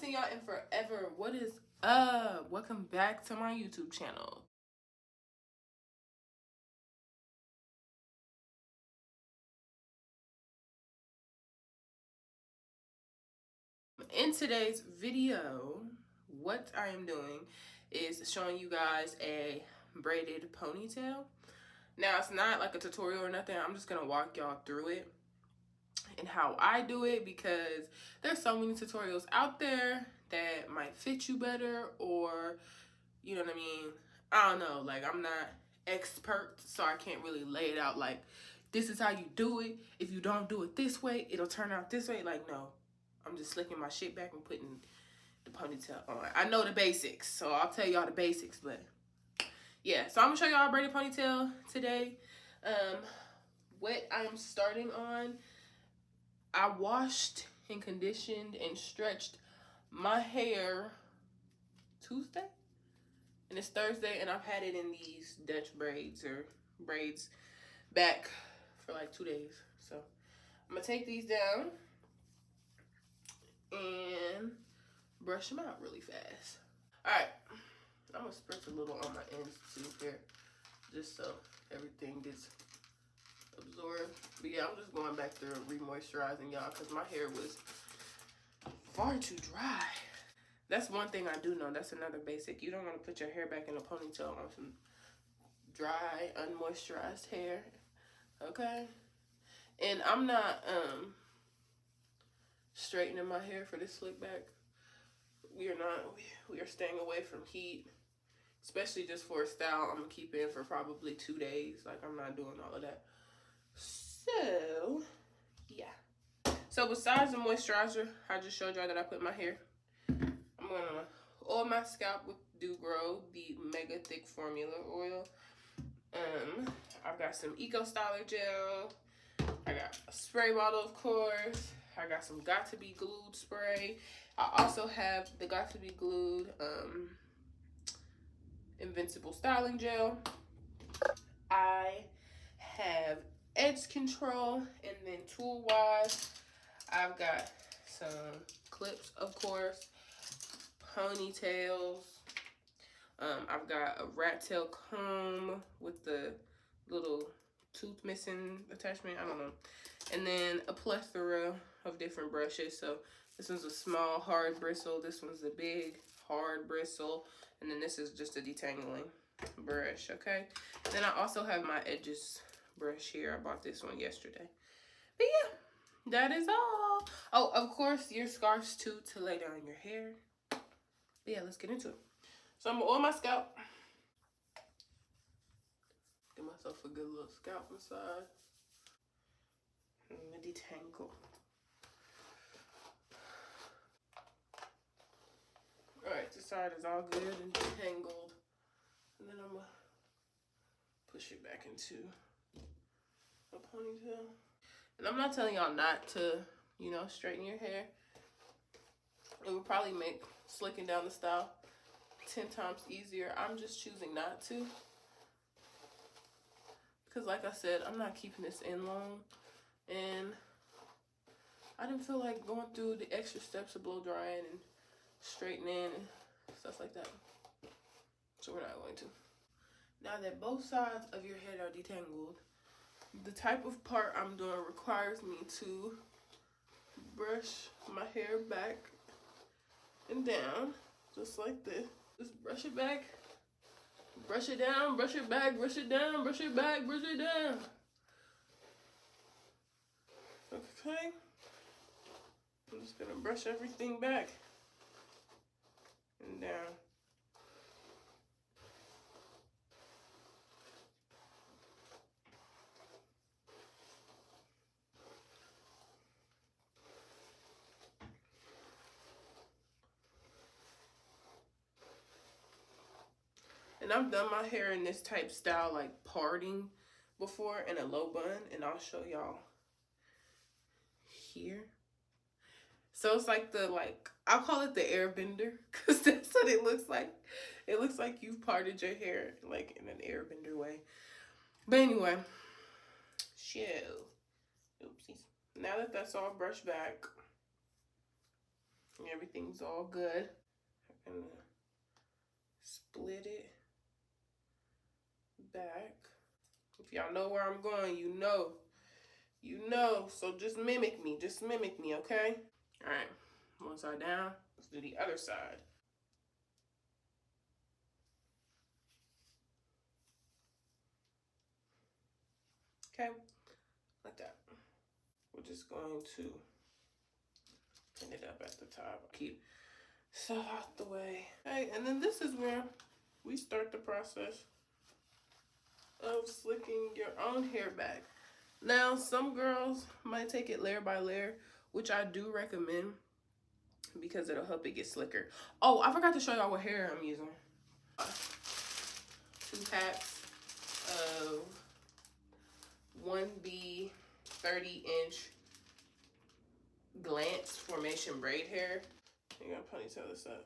seen y'all in forever. What is up? Welcome back to my YouTube channel. In today's video, what I am doing is showing you guys a braided ponytail. Now, it's not like a tutorial or nothing. I'm just gonna walk y'all through it and how I do it, because there's so many tutorials out there that might fit you better, or you know what I mean, I don't know, like I'm not expert, so I can't really lay it out like this is how you do it. If you don't do it this way, it'll turn out this way. Like, no, I'm just slicking my shit back and putting the ponytail on. I know the basics, so I'll tell y'all the basics. But yeah, so I'm gonna show y'all a braided ponytail today. What I'm starting on, I washed and conditioned and stretched my hair Tuesday, and it's Thursday, and I've had it in these Dutch braids or braids back for like 2 days. So I'm gonna take these down and brush them out really fast. All right, I'm gonna spritz a little on my ends too here, just so everything gets absorbed. But yeah, I'm just going back through and re-moisturizing y'all, because my hair was far too dry. That's one thing I do know. That's another basic. You don't want to put your hair back in a ponytail on some dry, unmoisturized hair. Okay? And I'm not straightening my hair for this slick back. We are staying away from heat, especially just for a style I'm gonna keep in for probably 2 days. Like, I'm not doing all of that. So yeah. So besides the moisturizer I just showed y'all that I put in my hair, I'm gonna oil my scalp with Do Grow, the Mega Thick Formula Oil. I've got some Eco Styler gel. I got a spray bottle, of course. I got some Got to Be Glued spray. I also have the Got to Be Glued Invincible Styling Gel. I have edge control, and then tool-wise, I've got some clips, of course, ponytails. I've got a rat tail comb with the little tooth missing attachment, I don't know. And then a plethora of different brushes. So this one's a small hard bristle, this one's a big hard bristle, and then this is just a detangling brush, okay? Then I also have my edges brush here. I bought this one yesterday. But yeah, that is all. Oh, of course, your scarves too, to lay down your hair. But yeah, let's get into it. So I'm gonna oil my scalp. Give myself a good little scalp massage. I'm gonna detangle. Alright, this side is all good and detangled. And then I'm gonna push it back into a ponytail. And I'm not telling y'all not to, you know, straighten your hair. It would probably make slicking down the style 10 times easier. I'm just choosing not to, because like I said, I'm not keeping this in long, and I didn't feel like going through the extra steps of blow drying and straightening and stuff like that. So we're not going to. Now that both sides of your head are detangled, the type of part I'm doing requires me to brush my hair back and down, just like this. Just brush it back, brush it down, brush it back, brush it down, brush it back, brush it down. Okay? I'm just gonna brush everything back and down. And I've done my hair in this type style, like parting, before in a low bun, and I'll show y'all here. So it's like I'll call it the airbender, because that's what it looks like. It looks like you've parted your hair like in an airbender way. But anyway, oopsies. Now that that's all brushed back, Everything's all good. And split it back. If y'all know where I'm going, you know. You know. So just mimic me. Just mimic me, okay? All right. One side down. Let's do the other side. Okay. Like that. We're just going to pin it up at the top. Keep so out the way. Okay. And then this is where we start the process of slicking your own hair back. Now, some girls might take it layer by layer, which I do recommend because it'll help it get slicker. Oh, I forgot to show y'all what hair I'm using. 2 packs of 1B 30-inch glance formation braid hair. I'm gonna ponytail this up.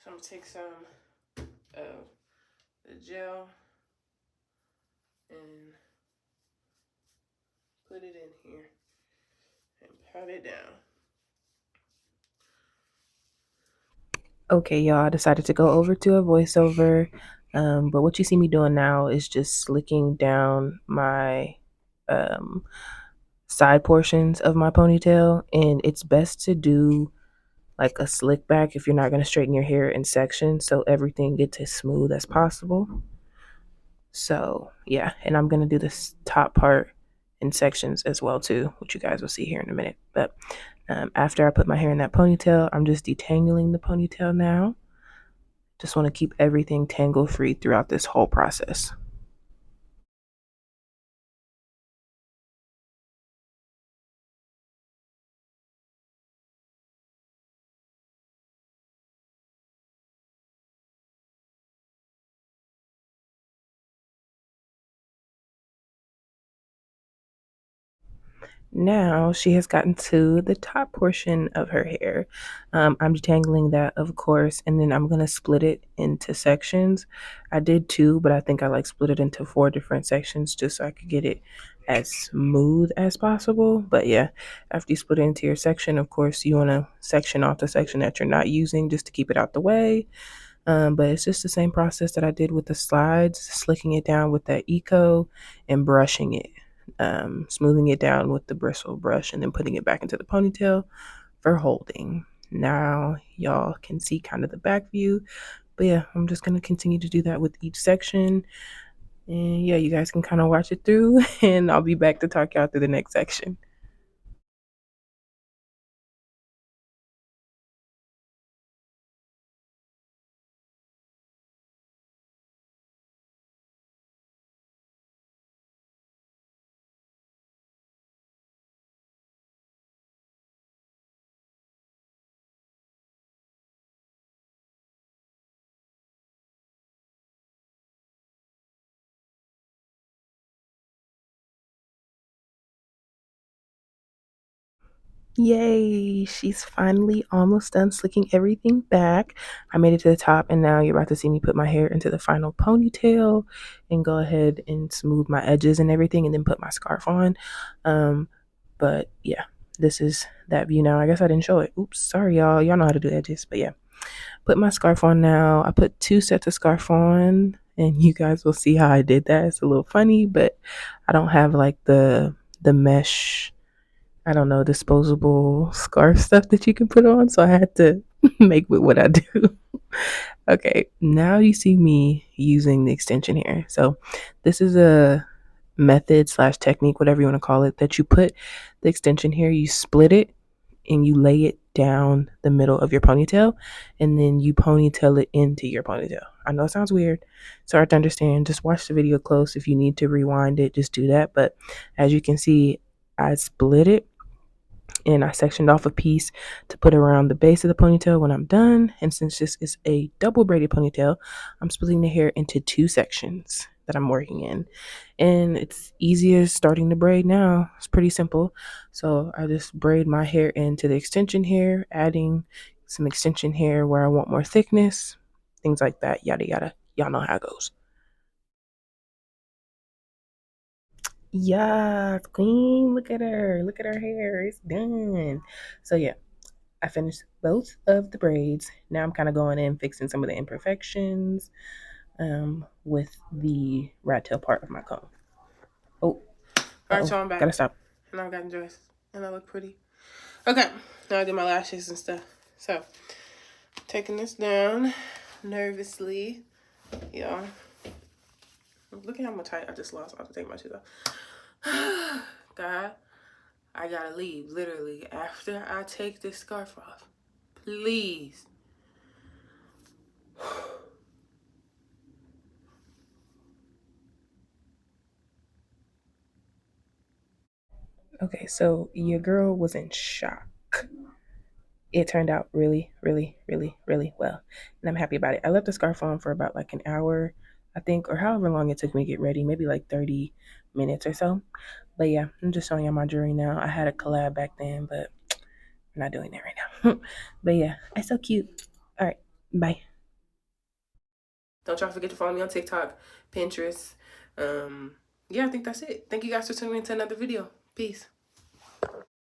So I'm gonna take some of the gel and put it in here and pat it down. Okay, y'all, I decided to go over to a voiceover. But what you see me doing now is just slicking down my um, side portions of my ponytail. And it's best to do like a slick back if you're not going to straighten your hair in sections so everything gets as smooth as possible. So, yeah, and I'm going to do this top part in sections as well too, which you guys will see here in a minute. But after I put my hair in that ponytail, I'm just detangling the ponytail now. Just want to keep everything tangle free throughout this whole process. Now she has gotten to the top portion of her hair. I'm detangling that, of course, and then I'm going to split it into sections. I did two, but I think I like split it into 4 different sections just so I could get it as smooth as possible. But yeah, after you split it into your section, of course, you want to section off the section that you're not using just to keep it out the way. But it's just the same process that I did with the slides, slicking it down with that Eco and brushing it, smoothing it down with the bristle brush, and then putting it back into the ponytail for holding. Now, y'all can see kind of the back view, but yeah, I'm just going to continue to do that with each section. And yeah, you guys can kind of watch it through, and I'll be back to talk y'all through the next section. Yay, she's finally almost done slicking everything back. I made it to the top, and now you're about to see me put my hair into the final ponytail and go ahead and smooth my edges and everything, and then put my scarf on. Um, but yeah, this is that view now. I guess I didn't show it. Oops, sorry, y'all. Y'all know how to do edges, but yeah. Put my scarf on now. I put 2 sets of scarf on, and you guys will see how I did that. It's a little funny, but I don't have like the mesh, I don't know, disposable scarf stuff that you can put on. So I had to make with what I do. Okay, now you see me using the extension here. So this is a method slash technique, whatever you want to call it, that you put the extension here, you split it and you lay it down the middle of your ponytail, and then you ponytail it into your ponytail. I know it sounds weird. It's hard to understand. Just watch the video close. If you need to rewind it, just do that. But as you can see, I split it and I sectioned off a piece to put around the base of the ponytail when I'm done. And since this is a double braided ponytail, I'm splitting the hair into 2 sections that I'm working in. And it's easier starting to braid now. It's pretty simple. So I just braid my hair into the extension hair, adding some extension hair where I want more thickness, things like that, yada yada. Y'all know how it goes. Yeah, queen. Look at her. Look at her hair. It's done. So yeah, I finished both of the braids. Now I'm kind of going in fixing some of the imperfections with the rat tail part of my comb. Oh, All right, y'all, I'm gotta back. stop. And I've gotten dressed. And I look pretty. Okay, now I did my lashes and stuff. So, taking this down nervously. Y'all. Look at how much height I just lost. I have to take my shoes off. God, I gotta leave, literally, after I take this scarf off. Please. Okay, so your girl was in shock. It turned out really, really, really, really well. And I'm happy about it. I left the scarf on for about like an hour, I think, or however long it took me to get ready, maybe like 30 minutes or so. But yeah, I'm just showing you my jewelry now. I had a collab back then, but we're not doing that right now. But yeah, it's so cute. All right, bye. Don't y'all forget to follow me on TikTok, Pinterest. Yeah, I think that's it. Thank you guys for tuning in to another video. Peace.